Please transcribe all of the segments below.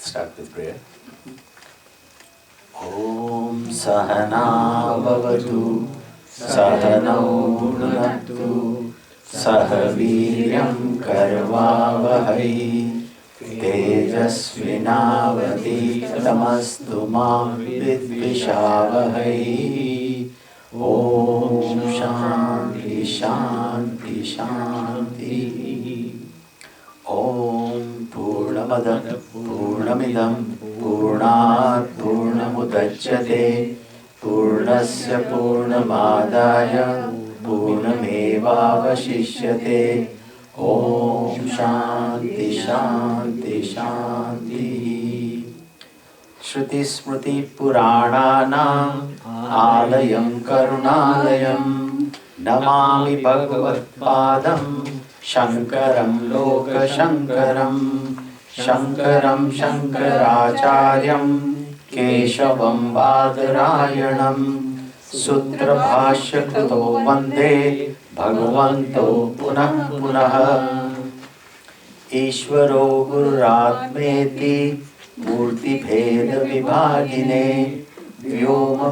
start with prayer. Om Sahana Bhavatu Sahanau Bhunaktu Sahaviryam Karvavahai Tejasvinavati Tamastu Ma Vidvishavahai. Om Shanti Shanti Shanti. Om Purnamada Purnamidam Purnat Purnamudachyate Purnasya Purnamadaya Purnamevavashishyate. Om Shanti Shanti Shanti. Shruti Smriti Purananam Alayam Karunalayam Namami Bhagavat Padam Shankaram Loka Shankaram Shankaram Shankaracharyam Keshavam Badarayanam Sutra Bhashya Kruto Vande Bhagavanto Punah Punah. Ishvaro Gururatmeti Murti Bheda Vibhagine Vyoma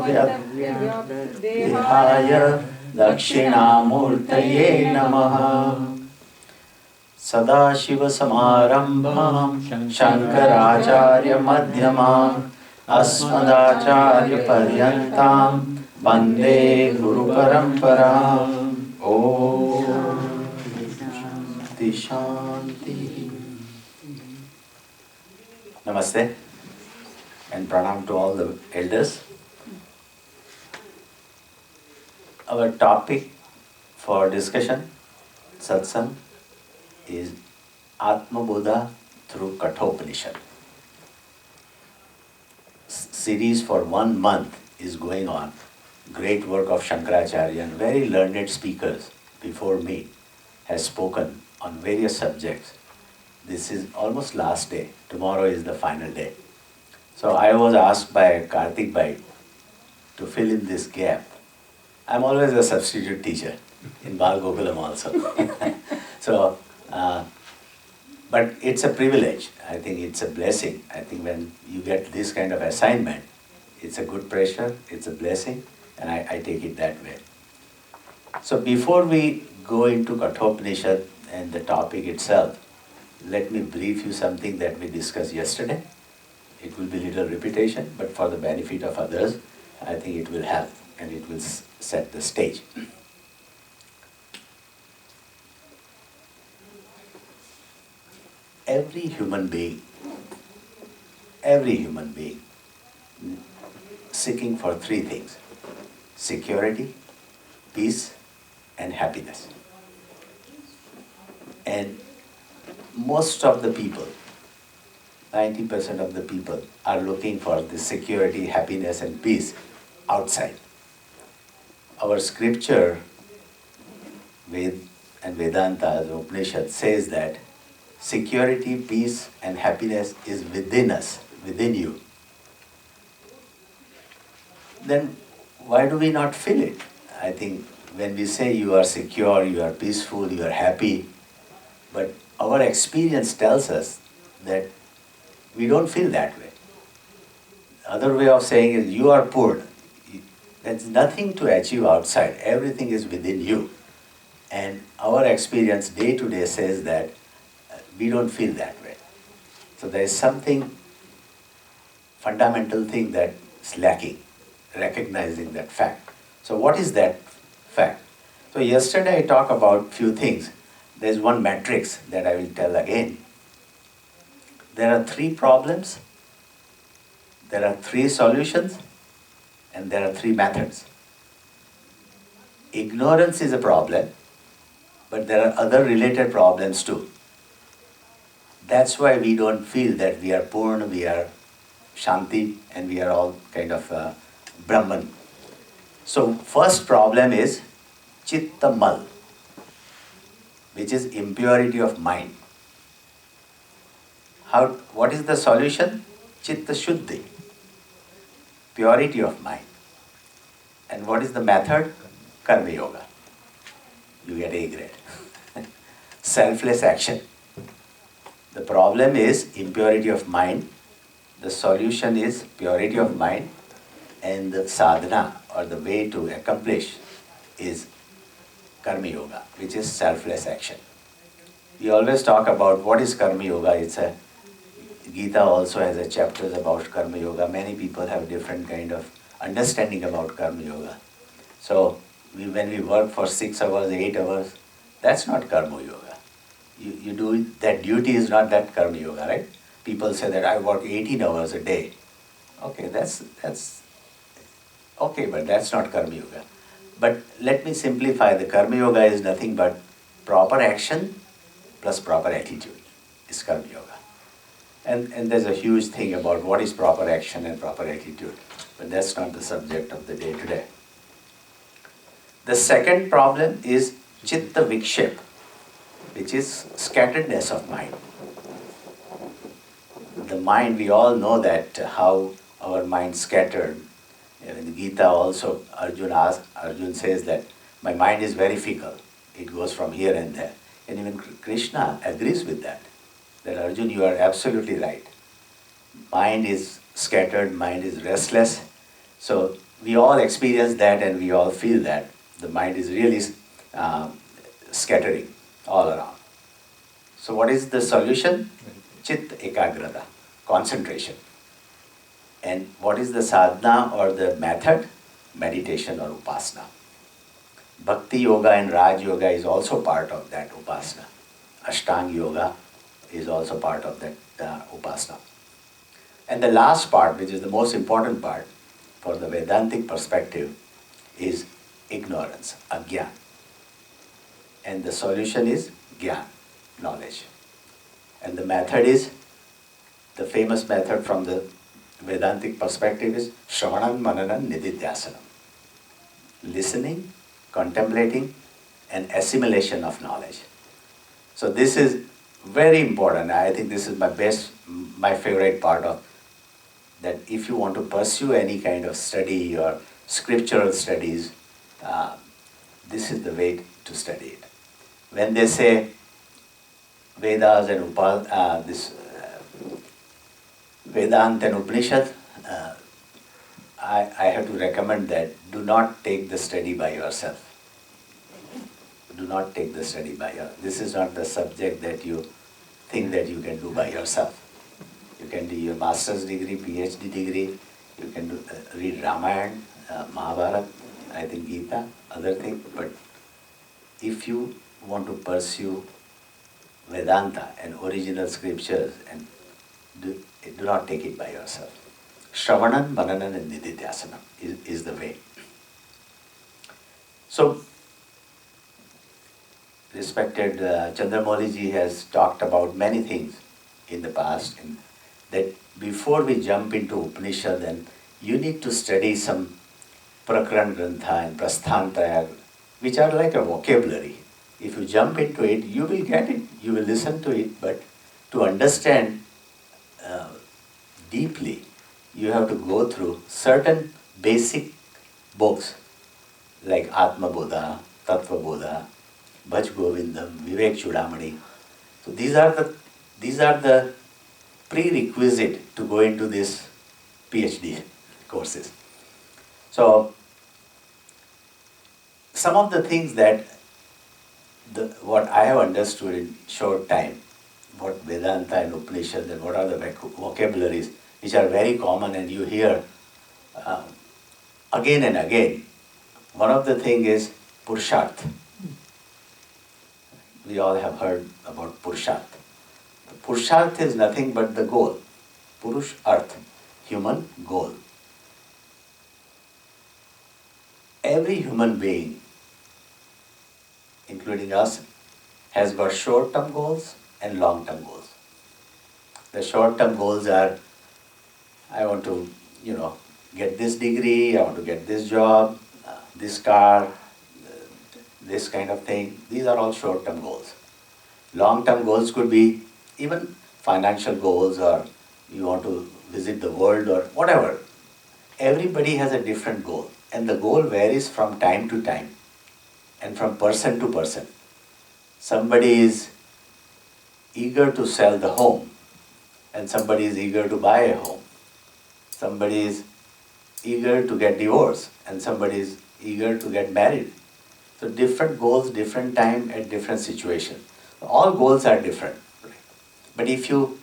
Vyadhyaya Dakshinamurtaye Namaha. Sadashiva Samarambham Shankaracharya Madhyamam Asmadacharya Paryantam Vande Guru Paramparam. Om Shanti Shanti. Namaste and pranam to all the elders. Our topic for discussion, satsang, is Atma Bodha through Kathopanishad. Series for 1 month is going on. Great work of Shankaracharya and very learned speakers before me has spoken on various subjects. This is almost last day. Tomorrow is the final day. So I was asked by Karthik Bhai to fill in this gap. I'm always a substitute teacher in Bal Gokulam also. So, but it's a privilege. I think it's a blessing. I think when you get this kind of assignment, it's a good pressure, it's a blessing, and I take it that way. So before we go into Kathopanishad and the topic itself, let me brief you something that we discussed yesterday. It will be little repetition, but for the benefit of others, I think it will help and it will set the stage. Every human being seeking for 3 things: security, peace, and happiness. And most of the people, 90% of the people, are looking for the security, happiness, and peace outside. Our scripture, Ved and Vedanta, the Upanishad, says that security, peace, and happiness is within us, within you. Then why do we not feel it? I think when we say you are secure, you are peaceful, you are happy, but our experience tells us that we don't feel that way. Other way of saying is you are poor. There's nothing to achieve outside. Everything is within you. And our experience day to day says that we don't feel that way. So there is something, fundamental thing that is lacking, recognizing that fact. So what is that fact? So yesterday I talked about few things. There's one matrix that I will tell again. There are 3 problems, there are 3 solutions, and there are 3 methods. Ignorance is a problem, but there are other related problems too. That's why we don't feel that we are Purna, we are Shanti, and we are all kind of Brahman. So first problem is Chitta Mal, which is impurity of mind. What is the solution? Chitta Shuddhi, purity of mind. And what is the method? Karma Yoga. You get A grade. Selfless action. The problem is impurity of mind The solution is purity of mind, and the sadhana or the way to accomplish is karma yoga, which is selfless action. We always talk about what is karma yoga. It's a Gita also has a chapters about karma yoga. Many people have different kind of understanding about karma yoga. So when we work for 6 hours, 8 hours, that's not karma yoga. You do that duty is not that karma yoga, right? People say that I work 18 hours a day. Okay, that's okay, but that's not karma yoga. But let me simplify. The karma yoga is nothing but proper action plus proper attitude is karma yoga. And there's a huge thing about what is proper action and proper attitude, but that's not the subject of the day today. The second problem is chitta vikshep, which is scatteredness of mind. The mind, we all know that how our mind scattered. In the Gita also, Arjun says that my mind is very fickle. It goes from here and there. And even Krishna agrees with that. That Arjun, you are absolutely right. Mind is scattered, mind is restless. So we all experience that and we all feel that. The mind is really scattering all around. So what is the solution? Chit ekagrata, concentration. And what is the sadhana or the method? Meditation or upasana. Bhakti yoga and Raj yoga is also part of that upasana. Ashtanga yoga is also part of that upasana. And the last part, which is the most important part for the Vedantic perspective, is ignorance, agyan. And the solution is gyan, knowledge. And the method is, the famous method from the Vedantic perspective is Shravanam, Mananan, Nididhyasanam. Listening, contemplating, and assimilation of knowledge. So this is very important. I think this is my favorite part of that. If you want to pursue any kind of study or scriptural studies, this is the way to study it. When they say Vedas and Vedanta and Upanishad, I have to recommend that do not take the study by yourself. Do not take the study by yourself. This is not the subject that you think that you can do by yourself. You can do your master's degree, PhD degree, you can read Ramayana, Mahabharata, I think Gita, other things, but if you want to pursue Vedanta and original scriptures, and do not take it by yourself. Shravanam, Mananan and Nididhyasanam is the way. So, respected Chandramouli ji has talked about many things in the past, and that before we jump into Upanishad, then you need to study some Prakran Grantha and Prasthantraya, which are like a vocabulary. If you jump into it, you will get it, you will listen to it, but to understand deeply, you have to go through certain basic books like Atma Bodha, Tattva Bodha, Bhaj Govindam, Vivek Chudamani. So these are the prerequisite to go into this PhD courses. So some of the things that what I have understood in short time, what Vedanta and Upanishad and what are the vocabularies which are very common and you hear again and again. One of the things is Purusharth. We all have heard about Purusharth. Purusharth is nothing but the goal. Purush Arth, human goal. Every human being, including us, has got short-term goals and long-term goals. The short-term goals are, I want to, get this degree, I want to get this job, this car, this kind of thing. These are all short-term goals. Long-term goals could be even financial goals, or you want to visit the world or whatever. Everybody has a different goal, and the goal varies from time to time and from person to person. Somebody is eager to sell the home and somebody is eager to buy a home. somebody is eager to get divorced, and somebody is eager to get married. So different goals, different time at different situation. All goals are different. But if you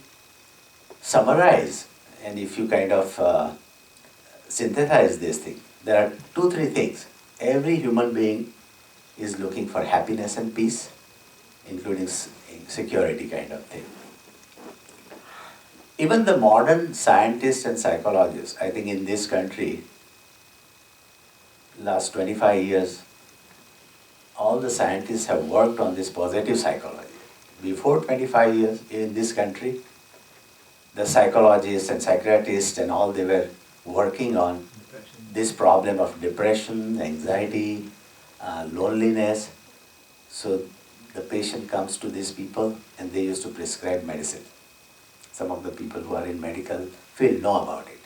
summarize and if you kind of synthesize this thing, there are two, three things. Every human being is looking for happiness and peace, including security kind of thing. Even the modern scientists and psychologists, I think in this country, last 25 years, all the scientists have worked on this positive psychology. Before 25 years in this country, the psychologists and psychiatrists and all, they were working on this problem of depression, anxiety, loneliness. So the patient comes to these people and they used to prescribe medicine. Some of the people who are in medical field know about it.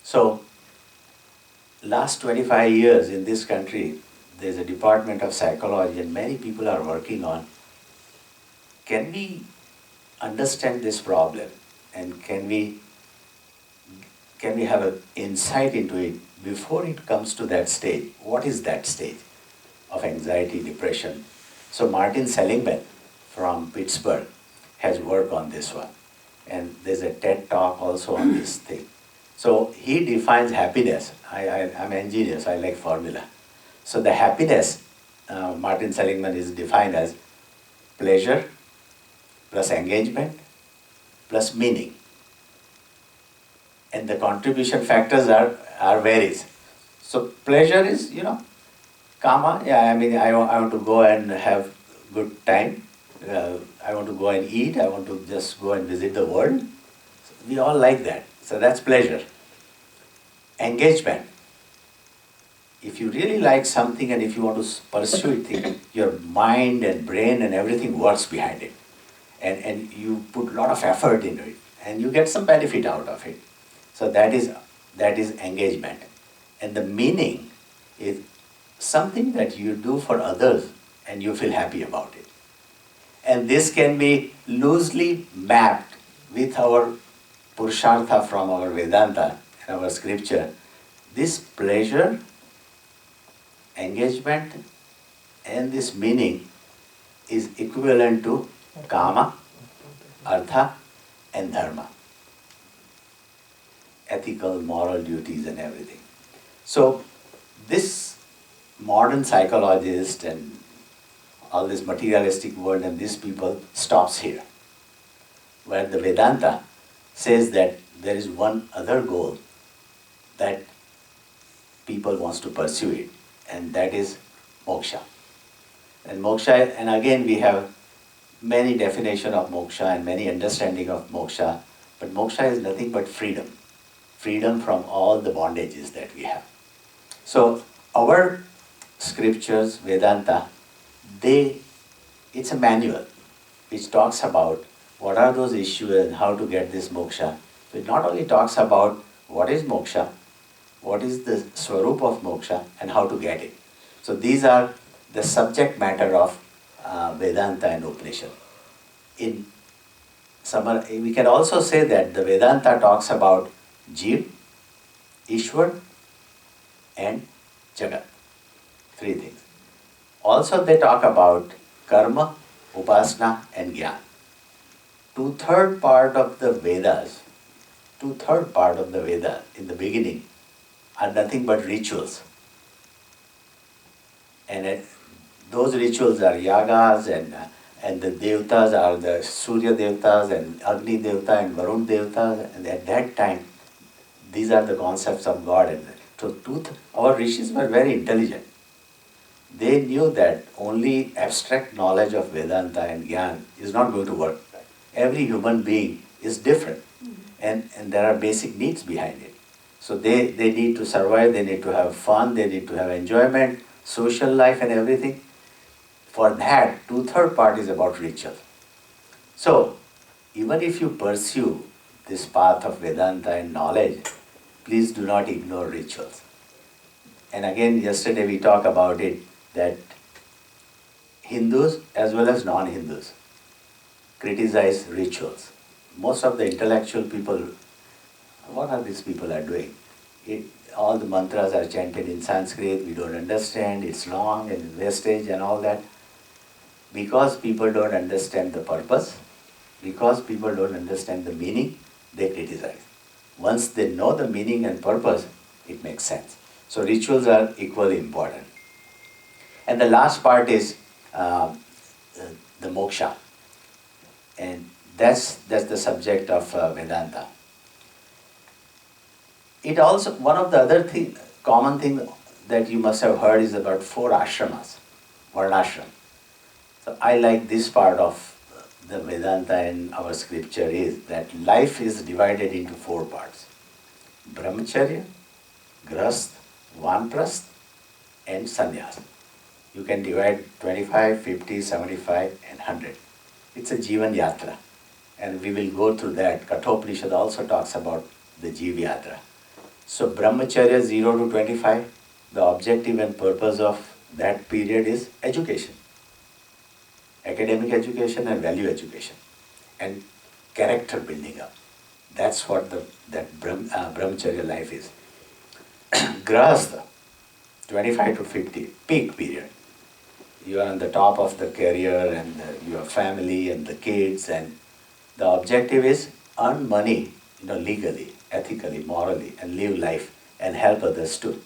So last 25 years in this country, there's a department of psychology and many people are working on, can we understand this problem and can we have an insight into it before it comes to that stage? What is that stage of anxiety, depression? So Martin Seligman from Pittsburgh has worked on this one. And there's a TED talk also on this thing. So he defines happiness. I'm an engineer, so I like formula. So the happiness, Martin Seligman is defined as pleasure plus engagement plus meaning. And the contribution factors are varies. So pleasure is, kama, I want to go and have good time. I want to go and eat, I want to just go and visit the world. So we all like that. So that's pleasure. Engagement. If you really like something and if you want to pursue it, your mind and brain and everything works behind it. And you put a lot of effort into it and you get some benefit out of it. So that is engagement. And the meaning is something that you do for others and you feel happy about it. And this can be loosely mapped with our Purushartha from our Vedanta and our scripture. This pleasure, engagement, and this meaning is equivalent to Kama, Artha, and Dharma. Ethical, moral duties and everything. So this modern psychologist and all this materialistic world and these people stops here. Where the Vedanta says that there is one other goal that people wants to pursue it, and that is moksha. And moksha, and again we have many definition of moksha and many understanding of moksha, but moksha is nothing but freedom. Freedom from all the bondages that we have. So our scriptures, Vedanta, it's a manual which talks about what are those issues and how to get this moksha. So it not only talks about what is moksha, what is the swarup of moksha and how to get it. So these are the subject matter of Vedanta and Upanishad. In summary, we can also say that the Vedanta talks about Jeev, Ishwar and Jagat. Three things. Also they talk about karma, upasana and jnana. Two-third part of the Vedas in the beginning are nothing but rituals. And those rituals are yagas and the devatas are the Surya devatas and Agni devata and Varun devata. And at that time, these are the concepts of God. And so our rishis were very intelligent. They knew that only abstract knowledge of Vedanta and Gyan is not going to work. Every human being is different and there are basic needs behind it. So they need to survive, they need to have fun, they need to have enjoyment, social life and everything. For that, two-third part is about ritual. So even if you pursue this path of Vedanta and knowledge, please do not ignore rituals. And again, yesterday we talked about it, that Hindus as well as non-Hindus criticize rituals. Most of the intellectual people what are these people are doing? It, all the mantras are chanted in Sanskrit, we don't understand, it's long and wastage and all that. Because people don't understand the purpose, because people don't understand the meaning, they criticize. Once they know the meaning and purpose, it makes sense. So rituals are equally important. And the last part is the moksha. And that's the subject of Vedanta. It also, one of the other common thing that you must have heard is about 4 ashramas, varnashram. So I like this part of the Vedanta in our scripture is that life is divided into 4 parts. Brahmacharya, grahastha, vanprastha and sannyas. You can divide 25, 50, 75 and 100. It's a Jivan Yatra. And we will go through that. Kathopanishad also talks about the Jiva Yatra. So Brahmacharya 0 to 25, the objective and purpose of that period is education. Academic education and value education. And character building up. That's what Brahmacharya life is. Grahastha, 25 to 50, peak period. You are on the top of the career and your family and the kids, and the objective is earn money, legally, ethically, morally, and live life and help others too.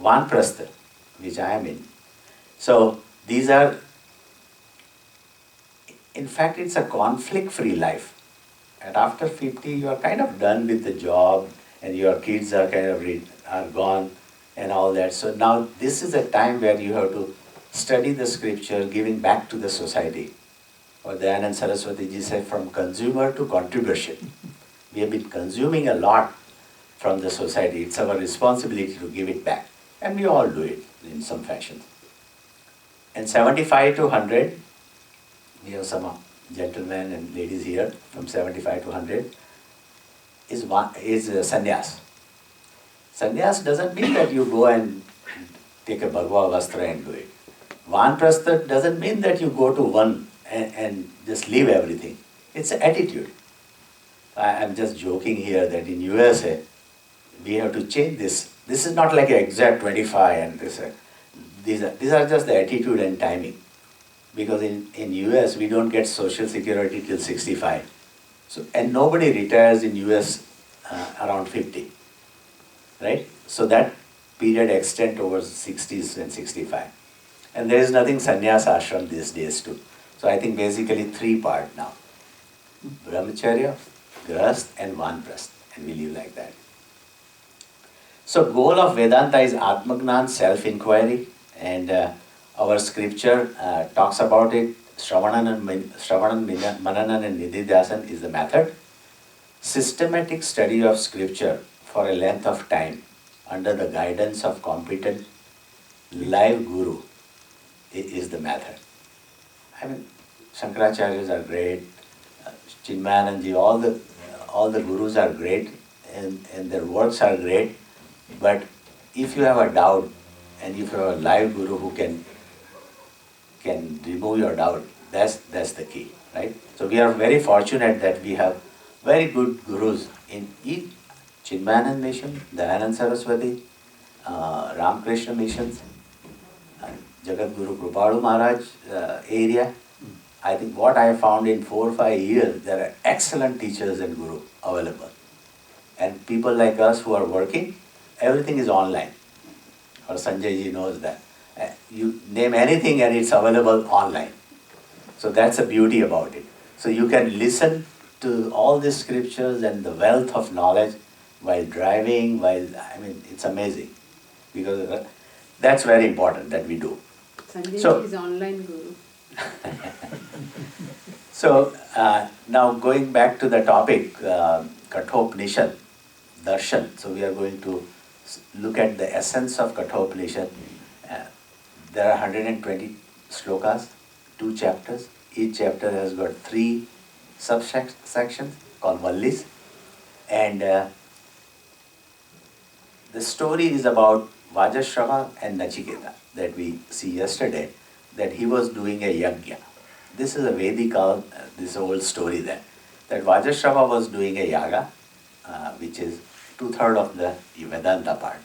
Vanprastha, which I am in. So these are, in fact, it's a conflict-free life. And after 50, you are kind of done with the job, and your kids are kind of are gone, and all that. So now this is a time where you have to study the scripture, giving back to the society. Or Dayanand Saraswati ji said, from consumer to contribution. We have been consuming a lot from the society. It's our responsibility to give it back. And we all do it in some fashion. And 75 to 100, we have some gentlemen and ladies here from 75 to 100, is sannyas. Sannyas doesn't mean that you go and take a Bhagava Vastra and do it. Vanprastha doesn't mean that you go to one and just leave everything. It's an attitude. I'm just joking here that in USA, we have to change this. This is not like an exact 25 and this. These are just the attitude and timing. Because in US, we don't get Social Security till 65. So, and nobody retires in US around 50. Right? So that period extends over 60s and 65. And there is nothing sannyas ashram these days too. So I think basically 3 parts now. Brahmacharya, grahastha and vanprastha. And we live like that. So goal of Vedanta is Atmagnan, self-inquiry. And our scripture talks about it. Shravanam, Mananan and Nididhyasan is the method. Systematic study of scripture for a length of time under the guidance of competent live guru is the method. I mean, Shankaracharyas are great, Chinmayananji, all the gurus are great, and their works are great. But if you have a doubt, and if you have a live guru who can remove your doubt, that's the key, right? So we are very fortunate that we have very good gurus in each Chinmayanand mission, Dayanand Saraswati, Ramakrishna missions, Jagat Guru Kripalu Maharaj area. I think what I found in 4 or 5 years, there are excellent teachers and guru available. And people like us who are working, everything is online. Or Sanjay ji knows that. You name anything and it's available online. So that's the beauty about it. So you can listen to all these scriptures and the wealth of knowledge while driving, it's amazing. Because that's very important that we do. Sanjay is online guru. So now going back to the topic, Kathopanishad, Darshan. So we are going to look at the essence of Kathopanishad. There are 120 slokas, 2 chapters. Each chapter has got 3 subsections called Vallis. And the story is about Vajashrava and Nachiketa that we see yesterday, that he was doing a yajna. This is a Vedic, this old story there, that Vajashrava was doing a yaga, which is two-thirds of the Vedanta part.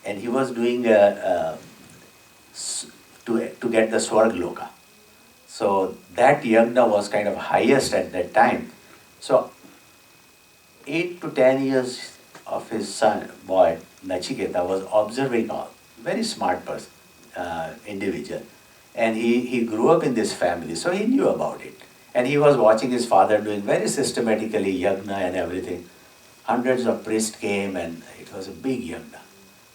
And he was doing to get the Swargloka. So that yagna was kind of highest at that time. So 8 to 10 years of his son, boy, Nachiketa, was observing all. Very smart person, individual. And he grew up in this family, so he knew about it. And he was watching his father doing very systematically yagna and everything. Hundreds of priests came and it was a big yagna.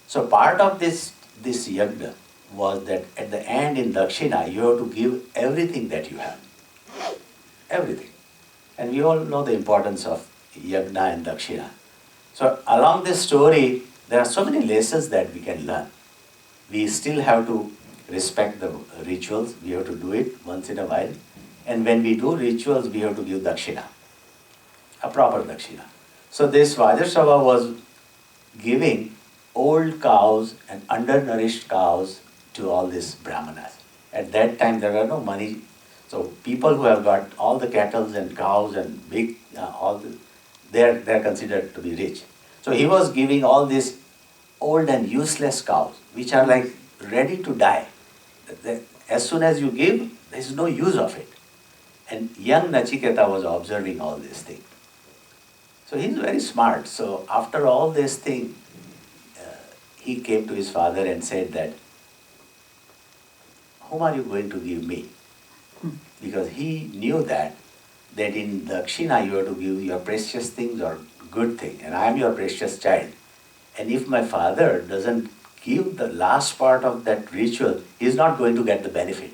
So part of this yagna was that at the end in Dakshina, you have to give everything that you have. Everything. And we all know the importance of yagna and Dakshina. So along this story, there are so many lessons that we can learn. We still have to respect the rituals. We have to do it once in a while. And when we do rituals, we have to give Dakshina, a proper Dakshina. So this Vajrasava was giving old cows and undernourished cows to all these brahmanas. At that time, there were no money. So people who have got all the cattle and cows and big, they're considered to be rich. So he was giving all these old and useless cows, which are like ready to die. As soon as you give, there is no use of it. And young Nachiketa was observing all these things. So he's very smart. So after all this thing, he came to his father and said that, whom are you going to give me? Because he knew that in Dakshina you have to give your precious things or good thing, and I am your precious child. And if my father doesn't give the last part of that ritual, he is not going to get the benefit.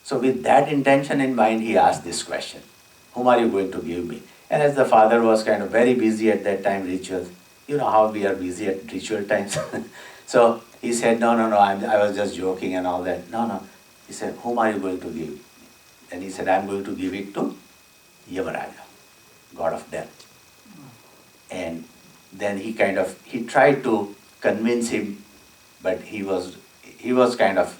So with that intention in mind, he asked this question, whom are you going to give me? And as the father was kind of very busy at that time, rituals, you know how we are busy at ritual times. So he said, no, I was just joking and all that. No. He said, whom are you going to give? And he said, I'm going to give it to Yamaraja, god of death. And then he tried to convince him, but he was kind of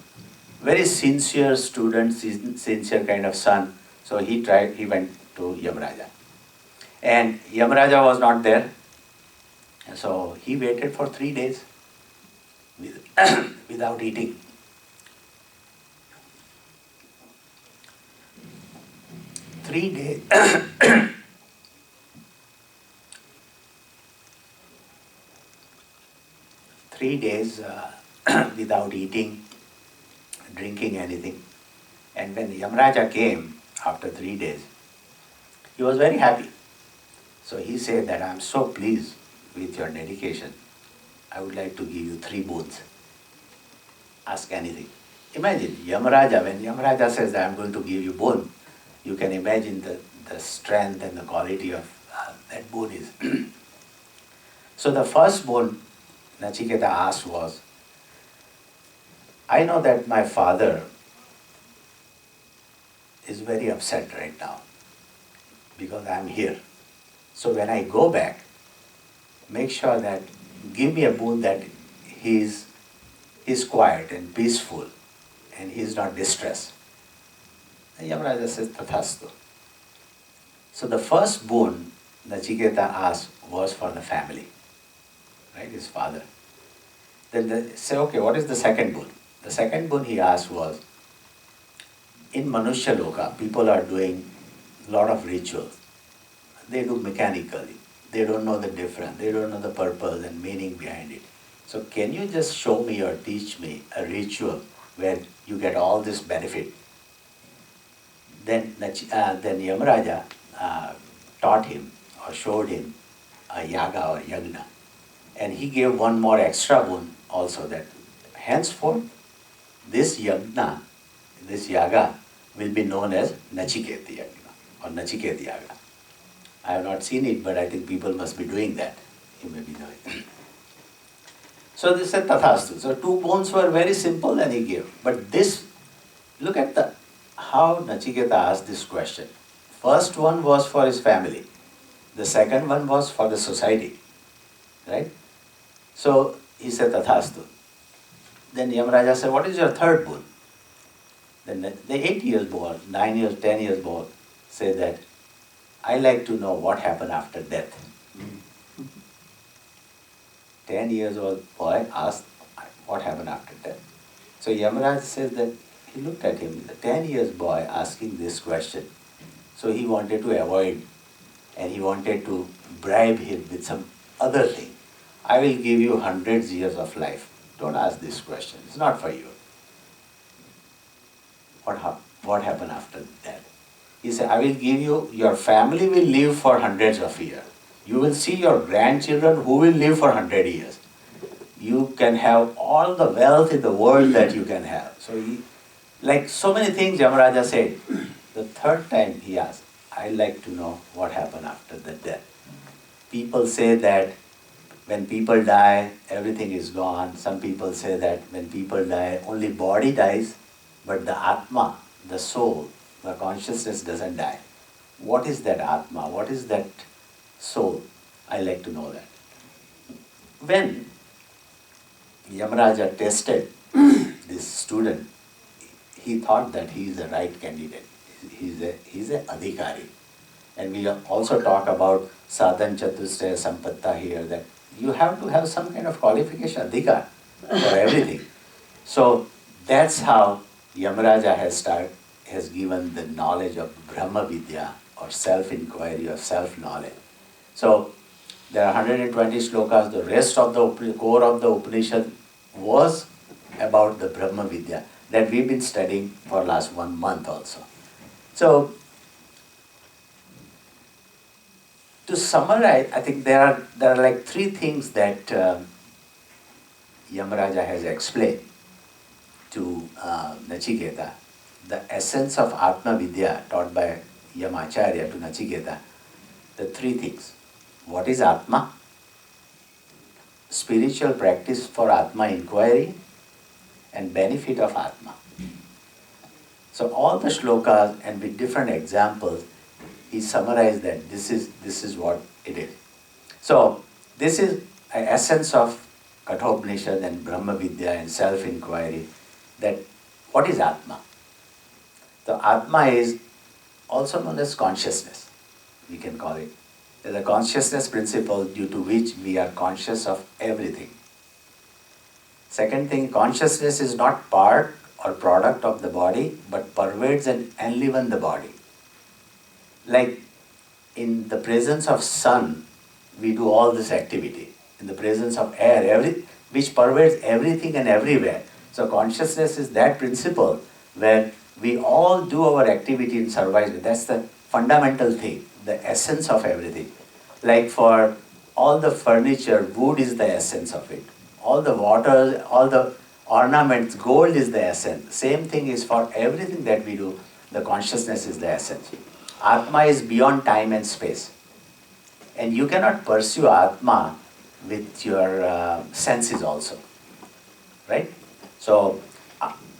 very sincere student, sincere kind of son. So he went to Yamaraja. And Yamaraja was not there. And so he waited for 3 days without eating. 3 days. 3 days without eating, drinking anything. And when Yamaraja came after 3 days, he was very happy. So he said that I'm so pleased with your dedication. I would like to give you 3 boons. Ask anything. Imagine Yamaraja, when Yamaraja says that I'm going to give you boon, you can imagine the strength and the quality of that boon is. So the first boon Nachiketa asked was, I know that my father is very upset right now because I'm here. So when I go back, make sure that, give me a boon that he's quiet and peaceful and he's not distressed. And Yamaraja says, Tathastu. So the first boon Nachiketa asked was for the family, right, his father. Then they say, okay, what is the second boon? The second boon he asked was, in Manushya Loka, people are doing a lot of rituals. They do mechanically. They don't know the difference. They don't know the purpose and meaning behind it. So can you just show me or teach me a ritual where you get all this benefit? Then Yamaraja taught him or showed him a yaga or yagna. And he gave one more extra boon also, that henceforth this yagna, this yaga will be known as Nachiketi yagna or Nachiketi yaga. I have not seen it, but I think people must be doing that. You may be doing. So this said Tathastu. So 2 boons were very simple and he gave. But this, look at how Nachiketa asked this question. First one was for his family. The second one was for the society. Right? So he said Tathastu. Then Yamaraja said, what is your third boon? Then the 8 years boy, 9 years, 10 years boy said that, I like to know what happened after death. 10 years old boy asked, what happened after death? So Yamaraj says that he looked at him, the 10 years boy asking this question. So he wanted to avoid and he wanted to bribe him with some other thing. I will give you hundreds years of life. Don't ask this question. It's not for you. What happened after that? He said, I will give you, your family will live for hundreds of years. You will see your grandchildren who will live for 100 years. You can have all the wealth in the world that you can have. So like so many things Yamaraja said. The third time he asked, I'd like to know what happened after the death. People say that when people die, everything is gone. Some people say that when people die, only body dies, but the Atma, the soul, the consciousness doesn't die. What is that Atma? What is that soul? I like to know that. When Yamaraja tested this student, he thought that he is the right candidate. He's a adhikari. And we also talk about sadhan chatusraya sampatta here, that you have to have some kind of qualification, adhikar, for everything. So that's how Yamaraja has given the knowledge of Brahma Vidya, or self-inquiry, or self-knowledge. So there are 120 slokas. The rest of the core of the Upanishad was about the Brahma Vidya that we've been studying for last 1 month also. So to summarize, I think there are like 3 things that Yamaraja has explained to Nachiketa. The essence of Atma Vidya taught by Yamacharya to Nachiketa. The 3 things. What is Atma? Spiritual practice for Atma inquiry and benefit of Atma. So all the shlokas and with different examples, he summarized that this is what it is. So this is an essence of Kathopanishad and Brahma Vidya and self-inquiry, that what is Atma? The Atma is also known as consciousness, we can call it. The consciousness principle due to which we are conscious of everything. Second thing, consciousness is not part or product of the body, but pervades and enliven the body. Like in the presence of sun, we do all this activity. In the presence of air, which pervades everything and everywhere. So consciousness is that principle where we all do our activity and survive. That's the fundamental thing, the essence of everything. Like for all the furniture, wood is the essence of it. All the water, all the ornaments, gold is the essence. Same thing is for everything that we do, the consciousness is the essence. Atma is beyond time and space. And you cannot pursue Atma with your senses also. Right? So,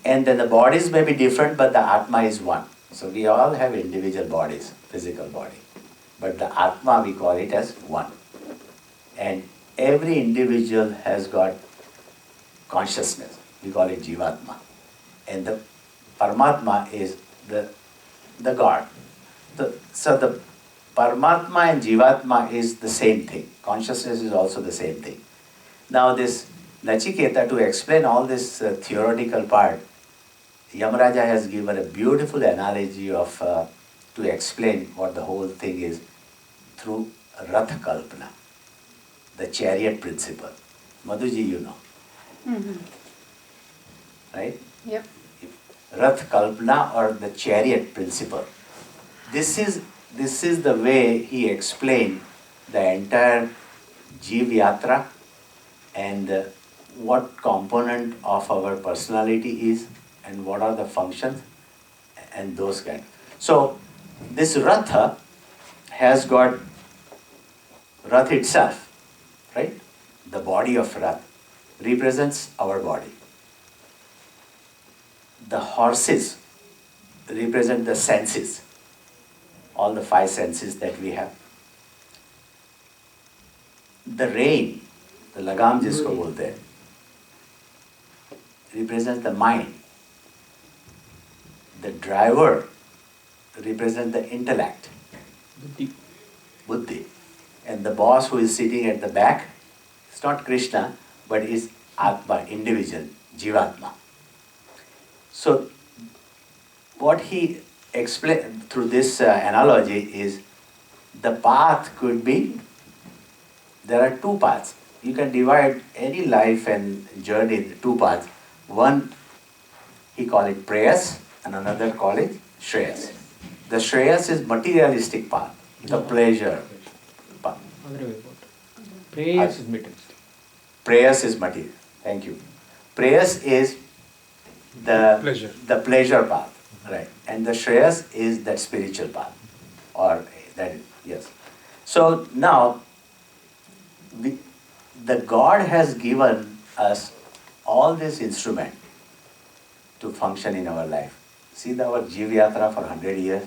and then the bodies may be different, but the Atma is one. So we all have individual bodies, physical body. But the Atma, we call it as one. And every individual has got consciousness. We call it Jivatma. And the Paramatma is the God. So the Paramatma and Jivatma is the same thing. Consciousness is also the same thing. Now this Nachiketa, to explain all this theoretical part, Yamaraja has given a beautiful analogy of to explain what the whole thing is through Rath Kalpana, the chariot principle. Madhuji, you know. Right? Yep. Rath Kalpana, or the chariot principle. This is the way he explained the entire Jeev Yatra and what component of our personality is and what are the functions and those kind. So this Ratha has got Rath itself, right? The body of Rath represents our body. The horses represent the senses, all the 5 senses that we have. The rain, the lagam jisko bolte hain, represents the mind. The driver represents the intellect, buddhi. And the boss who is sitting at the back It's not Krishna, but is Atma, individual, Jivatma. So what he explained through this analogy is the path could be, there are two paths. You can divide any life and journey into two paths. One, he call it prayas, and another call it shreyas. The shreyas is materialistic path, the pleasure path. Prayers is materialistic. Prayas is material. Thank you. Prayas is the pleasure path, right? And the shreyas is that spiritual path, or that yes. So now, the God has given us all this instrument to function in our life. See our Jiv Yatra for 100 years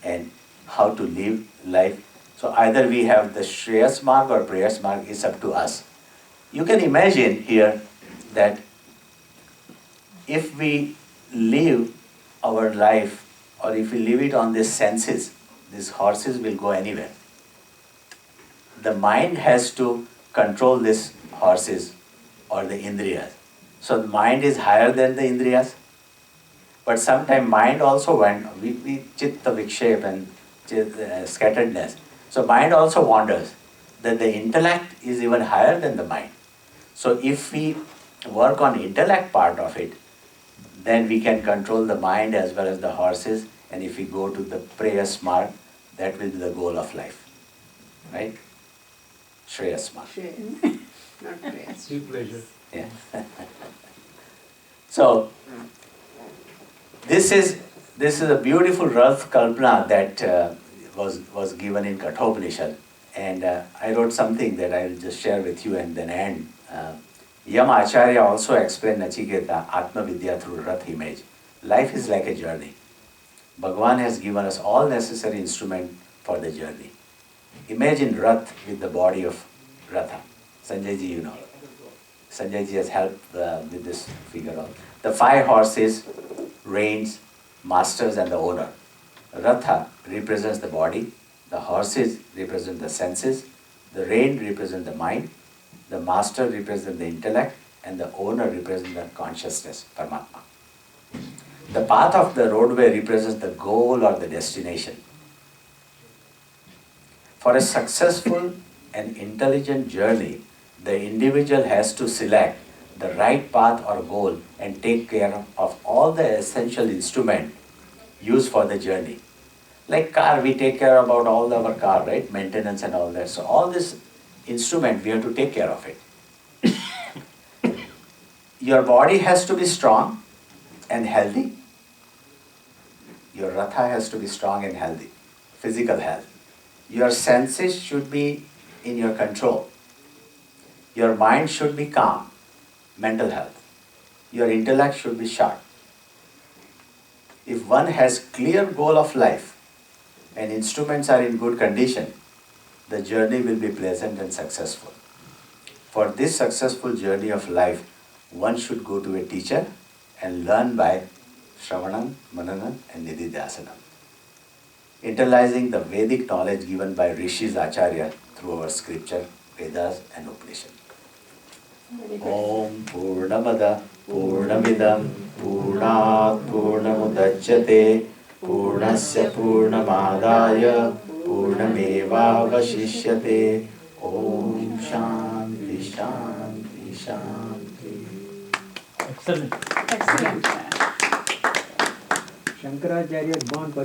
and how to live life. So either we have the Shreyas Marg or Prayas Marg, is up to us. You can imagine here that if we live our life, or if we live it on these senses, these horses will go anywhere. The mind has to control these horses or the indriyas. So the mind is higher than the indriyas. But sometimes mind also went, we chitta vikshep and scatteredness. So mind also wanders. That the intellect is even higher than the mind. So if we work on intellect part of it, then we can control the mind as well as the horses. And if we go to the prayas mark, that will be the goal of life. Right? Shreyas mark. Not prayers. See pleasure. Yeah. So this is a beautiful Rath Kalpana that was given in Kathopanishad, and I wrote something that I will just share with you and then end. Yam Acharya also explained Nachiketa Atma Vidya through Rath image. Life is like a journey. Bhagavan has given us all necessary instrument for the journey. Imagine Rath with the body of Ratha. Sanjay ji, you know. Sanjay ji has helped with this figure out. The 5 horses, reins, masters and the owner. Ratha represents the body, the horses represent the senses, the rein represents the mind, the master represents the intellect, and the owner represents the consciousness, Paramatma. The path of the roadway represents the goal or the destination. For a successful and intelligent journey, the individual has to select the right path or goal and take care of all the essential instruments used for the journey. Like car, we take care about all our car, right? Maintenance and all that. So all this instrument, we have to take care of it. Your body has to be strong and healthy. Your ratha has to be strong and healthy. Physical health. Your senses should be in your control. Your mind should be calm. Mental health. Your intellect should be sharp. If one has clear goal of life and instruments are in good condition, the journey will be pleasant and successful. For this successful journey of life, one should go to a teacher and learn by Shravanam, Mananan and Nididhyasanam. Internalizing the Vedic knowledge given by Rishis Acharya through our scripture, Vedas and Upanishad. Om Purnamada Purnamidam Purnat Purnamudachyate Purnasya Purnamadaya Purnameva Vashishyate. Om Shanti Shanti Shanti. Excellent. Excellent. Shankaracharya is born for